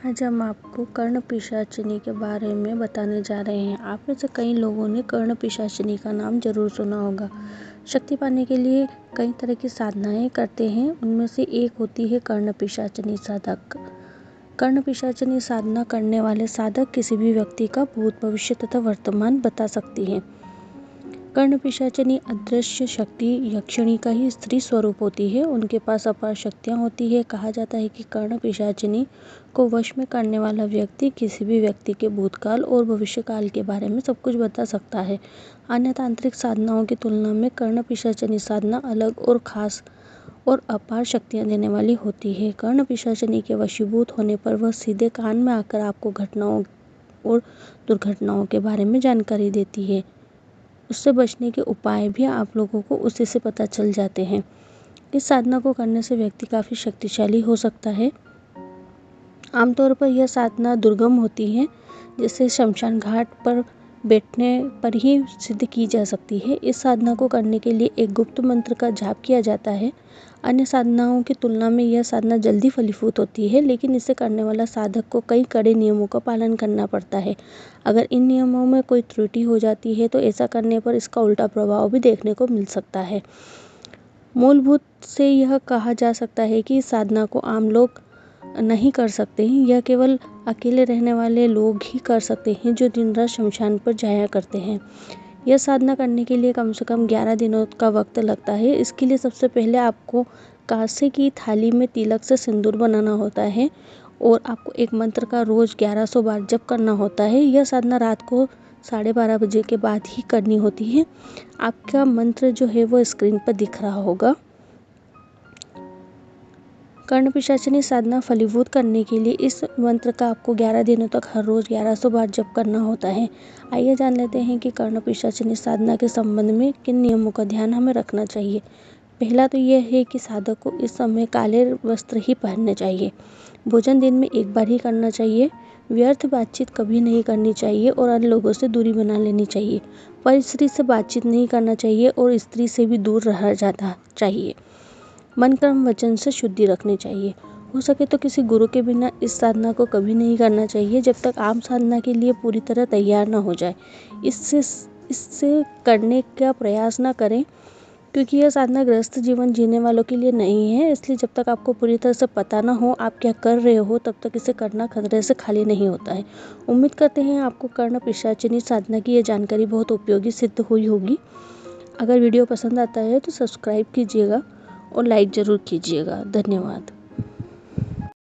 आज हम आपको कर्ण पिशाचिनी के बारे में बताने जा रहे हैं। आप में से कई लोगों ने कर्ण पिशाचिनी का नाम जरूर सुना होगा। शक्ति पाने के लिए कई तरह की साधनाएं करते हैं, उनमें से एक होती है कर्ण पिशाचिनी साधक। कर्ण पिशाचिनी साधना करने वाले साधक किसी भी व्यक्ति का भूत, भविष्य तथा वर्तमान बता सकती हैं। कर्ण पिशाचिनी अदृश्य शक्ति यक्षिणी का ही स्त्री स्वरूप होती है। उनके पास अपार शक्तियाँ होती है। कहा जाता है कि कर्ण पिशाचिनी को वश में करने वाला व्यक्ति किसी भी व्यक्ति के भूतकाल और भविष्यकाल के बारे में सब कुछ बता सकता है। अन्य तांत्रिक साधनाओं की तुलना में कर्ण पिशाचिनी साधना अलग और खास और अपार शक्तियाँ देने वाली होती है। कर्ण पिशाचिनी के वशीभूत होने पर वह सीधे कान में आकर आपको घटनाओं और दुर्घटनाओं के बारे में जानकारी देती है। उससे बचने के उपाय भी आप लोगों को उसी से पता चल जाते हैं। इस साधना को करने से व्यक्ति काफ़ी शक्तिशाली हो सकता है। आमतौर पर यह साधना दुर्गम होती है, जिसे शमशान घाट पर बैठने पर ही सिद्ध की जा सकती है। इस साधना को करने के लिए एक गुप्त मंत्र का जाप किया जाता है। अन्य साधनाओं की तुलना में यह साधना जल्दी फलीभूत होती है, लेकिन इसे करने वाला साधक को कई कड़े नियमों का पालन करना पड़ता है। अगर इन नियमों में कोई त्रुटि हो जाती है तो ऐसा करने पर इसका उल्टा प्रभाव भी देखने को मिल सकता है। मूलभूत से यह कहा जा सकता है कि इस साधना को आम लोग नहीं कर सकते हैं। यह केवल अकेले रहने वाले लोग ही कर सकते हैं, जो दिन रात शमशान पर जाया करते हैं। यह साधना करने के लिए कम से कम 11 दिनों का वक्त लगता है। इसके लिए सबसे पहले आपको कांसे की थाली में तिलक से सिंदूर बनाना होता है और आपको एक मंत्र का रोज 1100 बार जप करना होता है। यह साधना रात को 12:30 बजे के बाद ही करनी होती है। आपका मंत्र जो है वो स्क्रीन पर दिख रहा होगा। कर्ण पिशाचिनी साधना फलीभूत करने के लिए इस मंत्र का आपको 11 दिनों तक हर रोज 1100 बार जप करना होता है। आइए जान लेते हैं कि कर्ण पिशाचिनी साधना के संबंध में किन नियमों का ध्यान हमें रखना चाहिए। पहला तो यह है कि साधक को इस समय काले वस्त्र ही पहनने चाहिए। भोजन दिन में एक बार ही करना चाहिए। व्यर्थ बातचीत कभी नहीं करनी चाहिए और अन्य लोगों से दूरी बना लेनी चाहिए। पर स्त्री से बातचीत नहीं करना चाहिए और स्त्री से भी दूर रह जाना चाहिए। मन कर्म वचन से शुद्धि रखनी चाहिए। हो सके तो किसी गुरु के बिना इस साधना को कभी नहीं करना चाहिए, जब तक आप साधना के लिए पूरी तरह तैयार ना हो जाए। इससे करने का प्रयास ना करें, क्योंकि यह साधना गृहस्थ जीवन जीने वालों के लिए नहीं है। इसलिए जब तक आपको पूरी तरह से पता ना हो आप क्या कर रहे हो, तब तक इसे करना खतरे से खाली नहीं होता है। उम्मीद करते हैं आपको कर्ण पिशाचिनी साधना की यह जानकारी बहुत उपयोगी सिद्ध हुई होगी। अगर वीडियो पसंद आता है तो सब्सक्राइब कीजिएगा और लाइक ज़रूर कीजिएगा। धन्यवाद।